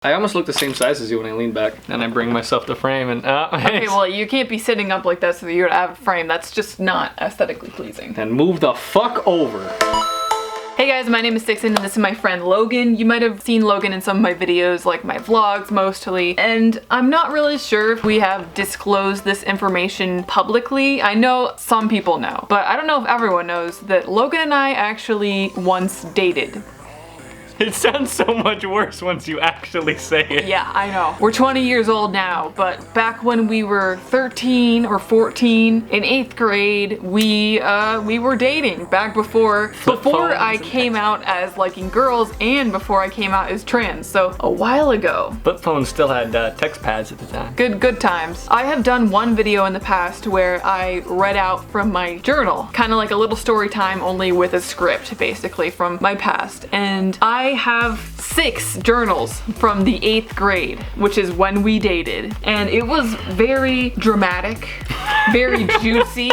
I almost look the same size as you when I lean back. And I bring myself to frame and okay, well, you can't be sitting up like that so you would have a frame. That's just not aesthetically pleasing. And move the fuck over. Hey guys, my name is Sicsen and this is my friend Logan. You might have seen Logan in some of my videos, like my vlogs mostly, and I'm not really sure if we have disclosed this information publicly. I know some people know, but I don't know if everyone knows that Logan and I actually once dated. It sounds so much worse once you actually say it. Yeah, I know. We're 20 years old now, but back when we were 13 or 14 in 8th grade, we were dating back before I came out as liking girls and before I came out as trans, so a while ago. Flip phones still had text pads at the time. Good times. I have done one video in the past where I read out from my journal, kind of like a little story time only with a script basically from my past, and I have 6 journals from the 8th grade, which is when we dated, and it was very dramatic, very juicy.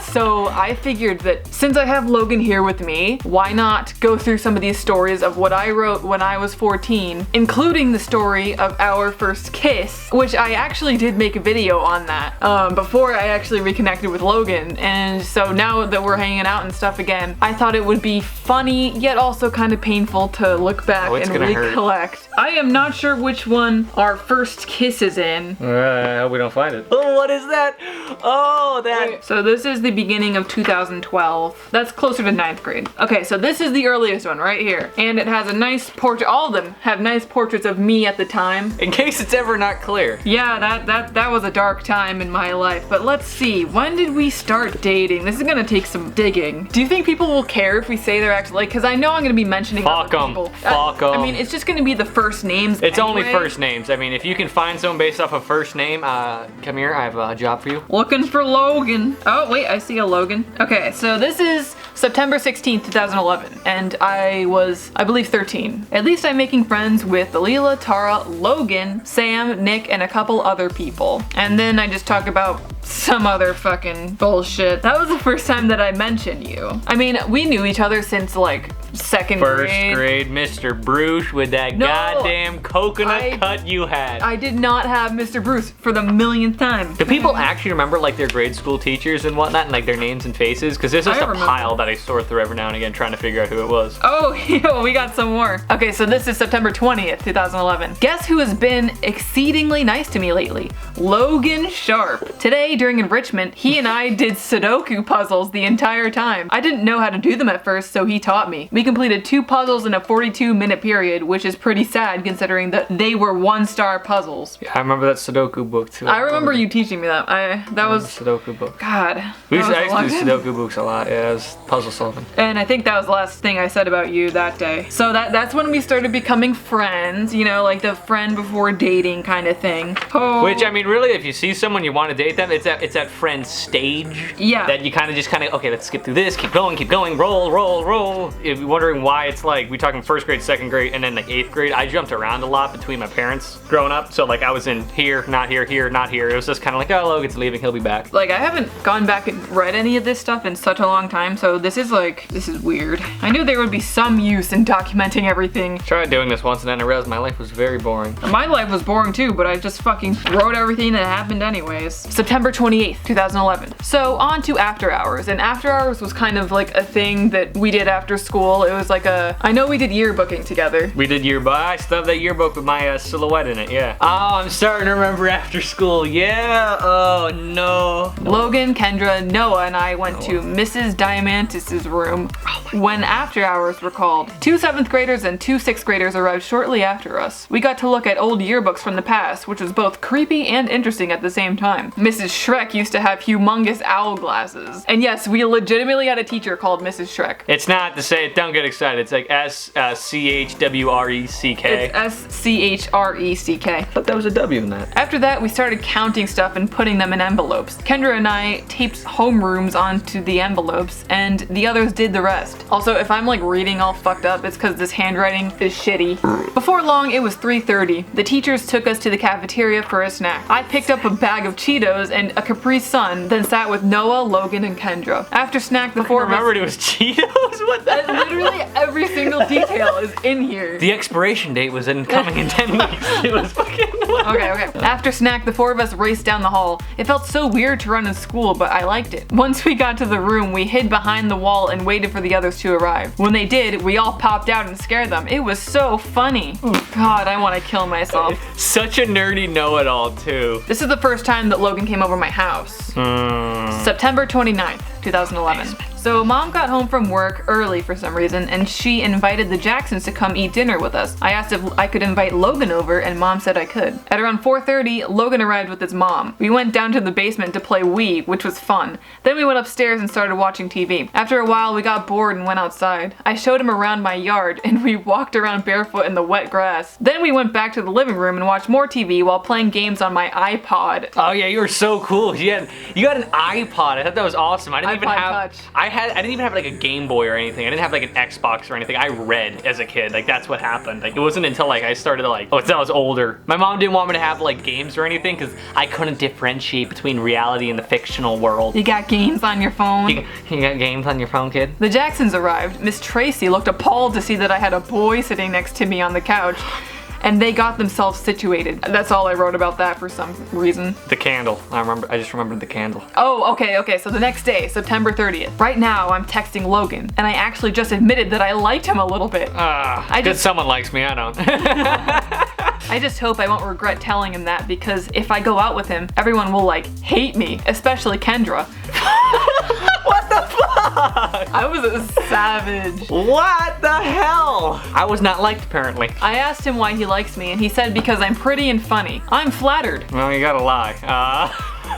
So I figured that since I have Logan here with me, why not go through some of these stories of what I wrote when I was 14, including the story of our first kiss, which I actually did make a video on that before I actually reconnected with Logan. And so now that we're hanging out and stuff again, I thought it would be funny yet also kind of painful to look back and recollect. Hurt. I am not sure which one our first kiss is in. I hope we don't find it. Oh, what is that? Oh, that. Wait, so this is the beginning of 2012. That's closer to 9th grade. Okay, so this is the earliest one right here. And it has a nice portrait. All of them have nice portraits of me at the time. In case it's ever not clear. Yeah, that was a dark time in my life. But let's see, when did we start dating? This is gonna take some digging. Do you think people will care if we say they're actually, like, cause I know I'm gonna be mentioning other people. Fuck 'em. I mean, it's just gonna be the first names. It's anyway. only first names. I mean, if you can find someone based off a first name, come here, I have a job for you. Looking for Logan. Oh, wait, I see a Logan. Okay, so this is September 16th, 2011, and I was, I believe, 13. At least I'm making friends with Leela, Tara, Logan, Sam, Nick, and a couple other people. And then I just talk about some other fucking bullshit. That was the first time that I mentioned you. I mean, we knew each other since like second grade. First grade, Mr. Bruce with that goddamn coconut cut you had. I did not have Mr. Bruce for the millionth time. Do people actually remember like their grade school teachers and whatnot and like their names and faces? Because there's just a pile that I sort through every now and again trying to figure out who it was. Oh, yeah, we got some more. Okay, so this is September 20th, 2011. Guess who has been exceedingly nice to me lately? Logan Sharp. Today, during enrichment, he and I did Sudoku puzzles the entire time. I didn't know how to do them at first, so he taught me. We completed 2 puzzles in a 42-minute period, which is pretty sad considering that they were 1-star puzzles. Yeah, I remember that Sudoku book too. I remember you teaching me that. That was Sudoku book. God. I used to do Sudoku books a lot. Yeah, it was puzzle solving. And I think that was the last thing I said about you that day. So that's when we started becoming friends, you know, like the friend before dating kind of thing. Oh. Which, I mean, really, if you see someone you want to date them, it's that friend stage. Yeah. That you kind of okay, let's skip through this, keep going, roll. If you're wondering why it's like, we talking 1st grade, 2nd grade, and then like 8th grade, I jumped around a lot between my parents growing up. So like I was in here, not here, not here. It was just kind of like, oh, Logan's leaving, he'll be back. Like I haven't gone back and read any of this stuff in such a long time, so this is weird. I knew there would be some use in documenting everything. Tried doing this once and then I realized my life was very boring. My life was boring too, but I just fucking wrote everything that happened anyways. September 28th, 2011. So on to after hours, and after hours was kind of like a thing that we did after school. It was like I know we did yearbooking together. We did yearbook. I still have that yearbook with my silhouette in it, yeah. Oh, I'm starting to remember after school, yeah. Oh no. Logan, Kendra, Noah, and I went to Mrs. Diamantis' room when after hours were called. 2 7th graders and 2 6th graders arrived shortly after us. We got to look at old yearbooks from the past, which was both creepy and interesting at the same time. Mrs. Shrek used to have humongous owl glasses. And yes, we legitimately had a teacher called Mrs. Shrek. It's not to say it, don't get excited. It's like S-C-H-W-R-E-C-K. It's S-C-H-R-E-C-K. But there was a W in that. After that, we started counting stuff and putting them in envelopes. Kendra and I taped homerooms onto the envelopes, and the others did the rest. Also, if I'm like reading all fucked up, it's because this handwriting is shitty. Before long, it was 3:30. The teachers took us to the cafeteria for a snack. I picked up a bag of Cheetos and and a Capri Sun, then sat with Noah, Logan, and Kendra. After snack, the four of us... Remembered it was Cheetos? What the Literally every single detail is in here. The expiration date was coming in 10 weeks. It was fucking... Okay. After snack, the four of us raced down the hall. It felt so weird to run in school, but I liked it. Once we got to the room, we hid behind the wall and waited for the others to arrive. When they did, we all popped out and scared them. It was so funny. God, I want to kill myself. Such a nerdy know-it-all, too. This is the first time that Logan came over my house. September 29th, 2011. So mom got home from work early for some reason, and she invited the Jacksons to come eat dinner with us. I asked if I could invite Logan over, and mom said I could. At around 4:30, Logan arrived with his mom. We went down to the basement to play Wii, which was fun. Then we went upstairs and started watching TV. After a while, we got bored and went outside. I showed him around my yard, and we walked around barefoot in the wet grass. Then we went back to the living room and watched more TV while playing games on my iPod. Oh yeah, you were so cool. You got an iPod. I thought that was awesome. I didn't even have like a Game Boy or anything. I didn't have like an Xbox or anything. I read as a kid. Like that's what happened. Like it wasn't until like I started to until I was older. My mom didn't want me to have like games or anything because I couldn't differentiate between reality and the fictional world. You got games on your phone? You got games on your phone, kid? The Jacksons arrived. Miss Tracy looked appalled to see that I had a boy sitting next to me on the couch. And they got themselves situated. That's all I wrote about that for some reason. The candle. I just remembered the candle. Oh, okay. So the next day, September 30th. Right now, I'm texting Logan, and I actually just admitted that I liked him a little bit. Someone likes me, I don't. I just hope I won't regret telling him that, because if I go out with him, everyone will hate me, especially Kendra. What the fuck? I was a savage. What the hell? I was not liked, apparently. I asked him why he likes me, and he said because I'm pretty and funny. I'm flattered. Well, you gotta lie.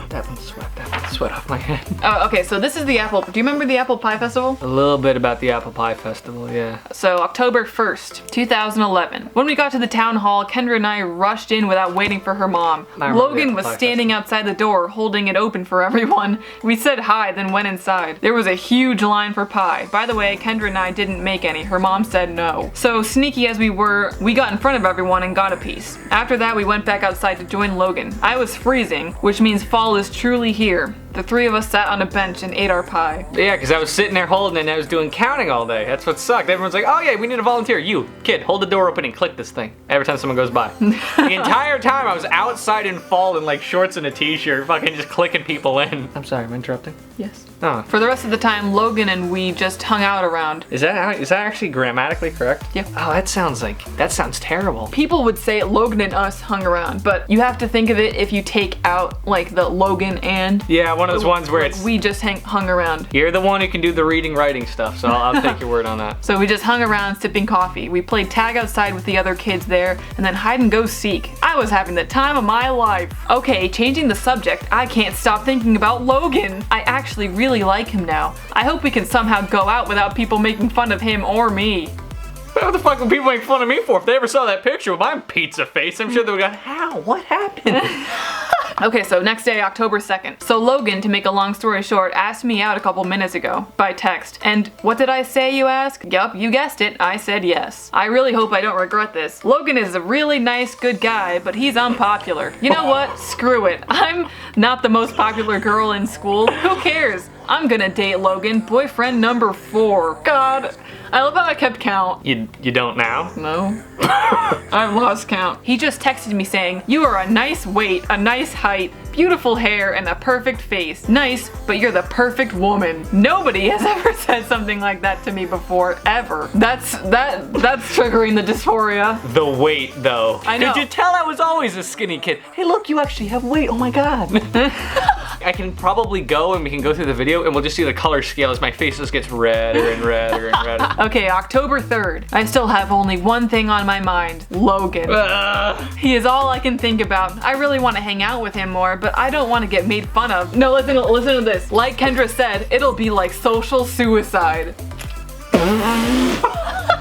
That one sweat off my head. Oh, okay, so this is the apple. Do you remember the Apple Pie Festival? A little bit about the Apple Pie Festival, yeah. So October 1st, 2011. When we got to the town hall, Kendra and I rushed in without waiting for her mom. Logan was standing outside the door, holding it open for everyone. We said hi, then went inside. There was a huge line for pie. By the way, Kendra and I didn't make any. Her mom said no. So sneaky as we were, we got in front of everyone and got a piece. After that, we went back outside to join Logan. I was freezing, which means fall is truly here. The three of us sat on a bench and ate our pie. Yeah, because I was sitting there holding it and I was doing counting all day. That's what sucked. Everyone's like, oh yeah, we need a volunteer. You, kid, hold the door open and click this thing every time someone goes by. The entire time I was outside in fall in shorts and a t-shirt, fucking just clicking people in. I'm sorry, I'm interrupting. Yes. Oh. For the rest of the time, Logan and we just hung out around. Is that actually grammatically correct? Yeah. Oh, that sounds terrible. People would say Logan and us hung around, but you have to think of it if you take out the Logan and. Yeah, one of those ones where it's. We just hung around. You're the one who can do the reading, writing stuff, so I'll take your word on that. So we just hung around sipping coffee. We played tag outside with the other kids there, and then hide and go seek. I was having the time of my life. Okay, changing the subject, I can't stop thinking about Logan. I actually really like him now. I hope we can somehow go out without people making fun of him or me. What the fuck would people make fun of me for? If they ever saw that picture with my pizza face, I'm sure they would go, how? What happened? Okay, so next day, October 2nd. So Logan, to make a long story short, asked me out a couple minutes ago by text. And what did I say, you ask? Yup, you guessed it. I said yes. I really hope I don't regret this. Logan is a really nice, good guy, but he's unpopular. You know what? Screw it. I'm not the most popular girl in school. Who cares? I'm gonna date Logan, boyfriend number 4. God, I love how I kept count. You don't now? No. I've lost count. He just texted me saying, you are a nice weight, a nice height, beautiful hair, and a perfect face. Nice, but you're the perfect woman. Nobody has ever said something like that to me before, ever. That's triggering the dysphoria. The weight, though. I know. Could you tell I was always a skinny kid? Hey, look, you actually have weight. Oh my god. I can probably go and we can go through the video and we'll just see the color scale as my face just gets redder and redder and redder. Okay, October 3rd. I still have only one thing on my mind. Logan. He is all I can think about. I really want to hang out with him more, but I don't want to get made fun of. No, listen to this. Like Kendra said, it'll be like social suicide.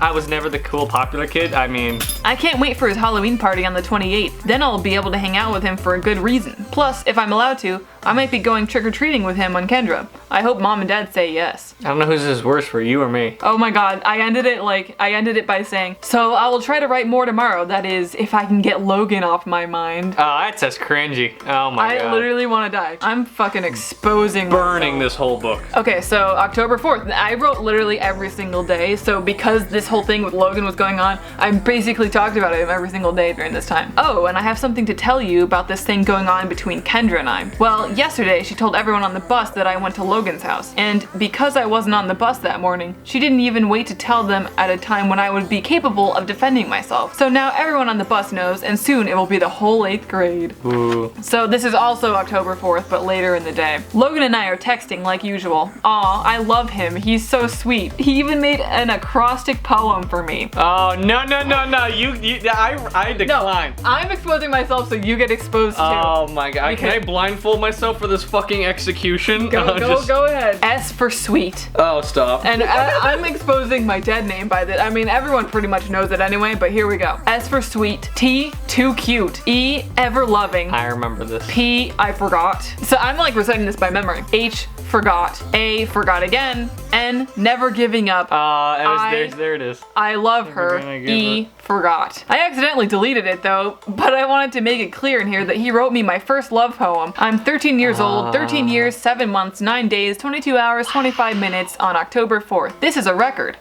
I was never the cool, popular kid. I mean, I can't wait for his Halloween party on the 28th. Then I'll be able to hang out with him for a good reason. Plus, if I'm allowed to, I might be going trick-or-treating with him on Kendra. I hope mom and dad say yes. I don't know whose is worse for you or me. Oh my god, I ended it by saying, so I will try to write more tomorrow. That is, if I can get Logan off my mind. Oh, that's just cringy. Oh my god. I literally want to die. I'm fucking exposing burning myself. this whole book. Okay, so October 4th. I wrote literally every single day. So because this whole thing with Logan was going on, I basically talked about him every single day during this time. Oh, and I have something to tell you about this thing going on between Kendra and I. Well, yesterday she told everyone on the bus that I went to Logan's house. And because I wasn't on the bus that morning, she didn't even wait to tell them at a time when I would be capable of defending myself. So now everyone on the bus knows, and soon it will be the whole 8th grade. Ooh. So this is also October 4th, but later in the day. Logan and I are texting like usual. Aw, I love him. He's so sweet. He even made an acrostic poem for me. Oh, no. I decline. No, I'm exposing myself so you get exposed too. Oh my god. Can I blindfold myself for this fucking execution? Go ahead. S for sweet. Oh, stop. And I'm exposing my dead name by this. I mean, everyone pretty much knows it anyway, but here we go. S for sweet. T, too cute. E, ever loving. I remember this. P, I forgot. So I'm like reciting this by memory. H, forgot. A, forgot again. N, never giving up. There it is. I love her. E, forgot. I accidentally deleted it though, but I wanted to make it clear in here that he wrote me my first love poem. I'm 13 years old, 13 years, 7 months, 9 days, 22 hours, 25 minutes on October 4th. This is a record.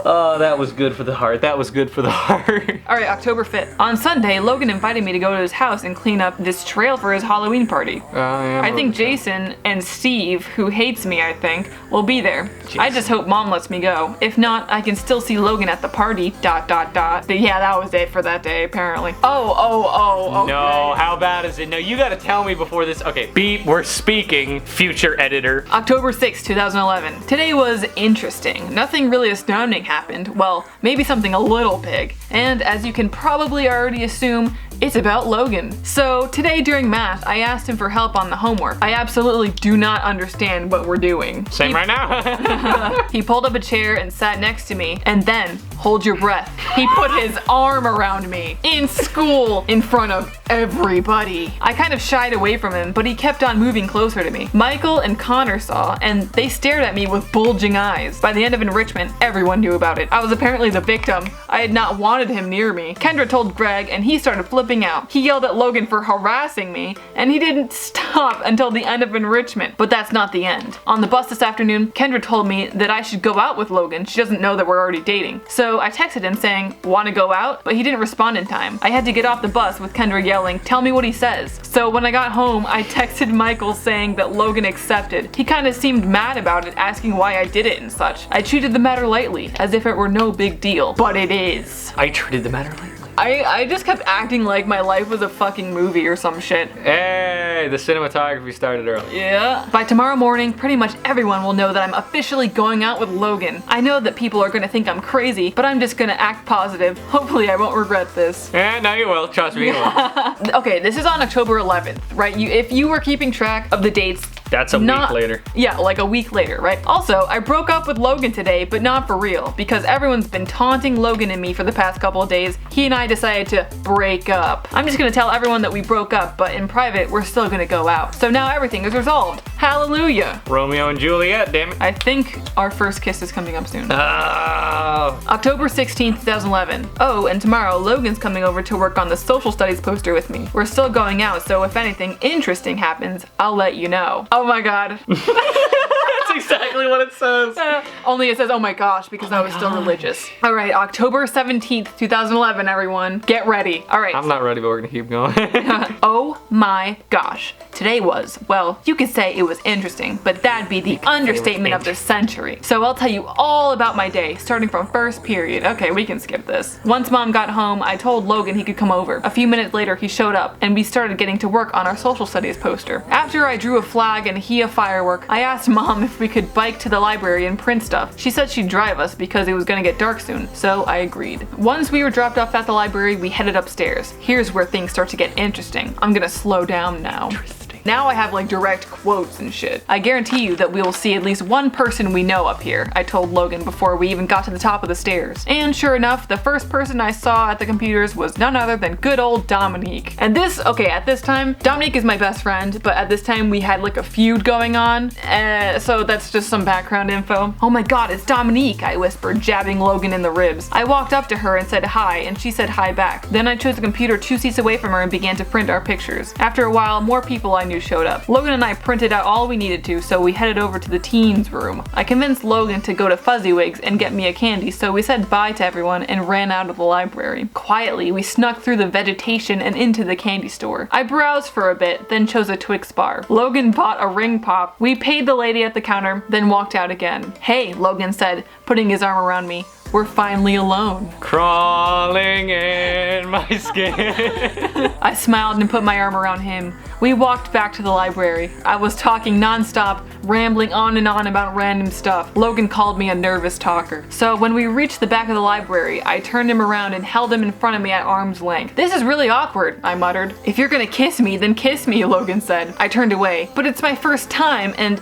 Oh, that was good for the heart. That was good for the heart. Alright, October 5th. On Sunday, Logan invited me to go to his house and clean up this trail for his Halloween party. Yeah, I think Jason and Steve, who hates me, I think, will be there. Jason. I just hope mom lets me go. If not, I can still see Logan at the party, ... But yeah, that was it for that day, apparently. Okay. No, how bad is it? No, you gotta tell me before this. Okay, beep, we're speaking, future editor. October 6th, 2011. Today was interesting. Nothing really astounding happened. Well, maybe something a little big. And as you can probably already assume, it's about Logan. So today during math, I asked him for help on the homework. I absolutely do not understand what we're doing. Same right now. He pulled up a chair and sat next to me, and then, hold your breath, he put his arm around me in school in front of everybody. I kind of shied away from him, but he kept on moving closer to me. Michael and Connor saw, and they stared at me with bulging eyes. By the end of enrichment, everyone knew about it. I was apparently the victim. I had not wanted him near me. Kendra told Greg, and he started flipping out. He yelled at Logan for harassing me, and he didn't stop until the end of enrichment. But that's not the end. On the bus this afternoon, Kendra told me that I should go out with Logan. She doesn't know that we're already dating. So I texted him saying, "Want to go out?" But he didn't respond in time. I had to get off the bus with Kendra yelling, "Tell me what he says." So when I got home, I texted Michael saying that Logan accepted. He kind of seemed mad about it, asking why I did it and such. I treated the matter lightly, as if it were no big deal. But it is. I treated the matter lightly. I just kept acting like my life was a fucking movie or some shit. Hey, the cinematography started early. Yeah. By tomorrow morning, pretty much everyone will know that I'm officially going out with Logan. I know that people are gonna think I'm crazy, but I'm just gonna act positive. Hopefully I won't regret this. Yeah, no you will. Trust me, you will. Okay, this is on October 11th, right? If you were keeping track of the dates, that's a week later. Yeah, like a week later, right? Also, I broke up with Logan today, but not for real, because everyone's been taunting Logan and me for the past couple of days. He and I decided to break up. I'm just gonna tell everyone that we broke up, but in private, we're still gonna go out. So now everything is resolved. Hallelujah. Romeo and Juliet, damn it. I think our first kiss is coming up soon. Oh. October 16th, 2011. Oh, and tomorrow, Logan's coming over to work on the social studies poster with me. We're still going out, so if anything interesting happens, I'll let you know. Oh my god. That's exactly what it says. Only it says, oh my gosh, because I was still religious. All right, October 17th, 2011, everyone. Get ready. All right. I'm not ready, but we're gonna keep going. Oh my gosh. Today was, well, you could say it was interesting, but that'd be the understatement of the century. So I'll tell you all about my day, starting from first period. Okay, we can skip this. Once mom got home, I told Logan he could come over. A few minutes later, he showed up, and we started getting to work on our social studies poster. After I drew a flag and he a firework, I asked mom if we could bike to the library and print stuff. She said she'd drive us because it was gonna get dark soon, so I agreed. Once we were dropped off at the library, we headed upstairs. Here's where things start to get interesting. I'm gonna slow down now. Now I have like direct quotes and shit. I guarantee you that we will see at least one person we know up here, I told Logan before we even got to the top of the stairs. And sure enough, the first person I saw at the computers was none other than good old Dominique. And at this time, Dominique is my best friend, but at this time we had like a feud going on, so that's just some background info. Oh my god, it's Dominique, I whispered, jabbing Logan in the ribs. I walked up to her and said hi, and she said hi back. Then I chose a computer 2 seats away from her and began to print our pictures. After a while, more people I knew showed up. Logan and I printed out all we needed to, so we headed over to the teens room. I convinced Logan to go to Fuzzywigs and get me a candy, so we said bye to everyone and ran out of the library. Quietly, we snuck through the vegetation and into the candy store. I browsed for a bit, then chose a Twix bar. Logan bought a ring pop. We paid the lady at the counter, then walked out again. Hey, Logan said, putting his arm around me. We're finally alone. Crawling in my skin. I smiled and put my arm around him. We walked back to the library. I was talking nonstop, rambling on and on about random stuff. Logan called me a nervous talker. So when we reached the back of the library, I turned him around and held him in front of me at arm's length. This is really awkward, I muttered. If you're gonna kiss me, then kiss me, Logan said. I turned away. But it's my first time and...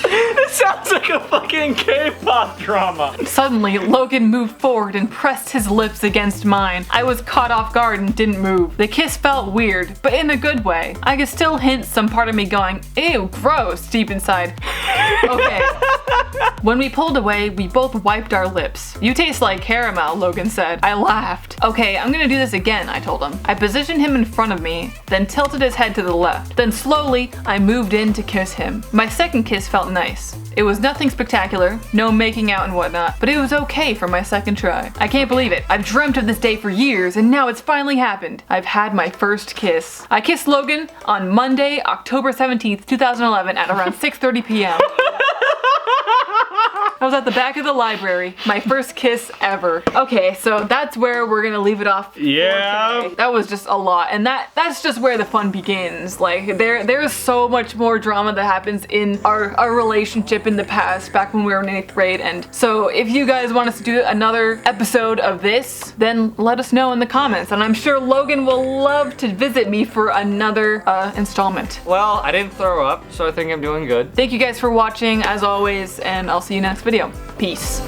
This sounds like a fucking K-pop drama. Suddenly, Logan moved forward and pressed his lips against mine. I was caught off guard and didn't move. The kiss felt weird, but in a good way. I could still hint some part of me going, ew, gross, deep inside. Okay. When we pulled away, we both wiped our lips. You taste like caramel, Logan said. I laughed. Okay, I'm gonna do this again, I told him. I positioned him in front of me, then tilted his head to the left. Then slowly, I moved in to kiss him. My second kiss felt nice. It was nothing spectacular, no making out and whatnot, but it was okay for my second try. I can't believe it. I've dreamt of this day for years, and now it's finally happened. I've had my first kiss. I kissed Logan on Monday, October 17th, 2011 at around 6:30 p.m. I was at the back of the library. My first kiss ever. Okay, so that's where we're gonna leave it off. Yeah. That was just a lot, and that's just where the fun begins. Like there's so much more drama that happens in our relationship in the past, back when we were in 8th grade. And so if you guys want us to do another episode of this, then let us know in the comments. And I'm sure Logan will love to visit me for another installment. Well, I didn't throw up, so I think I'm doing good. Thank you guys for watching, as always, and I'll see you next video. Peace.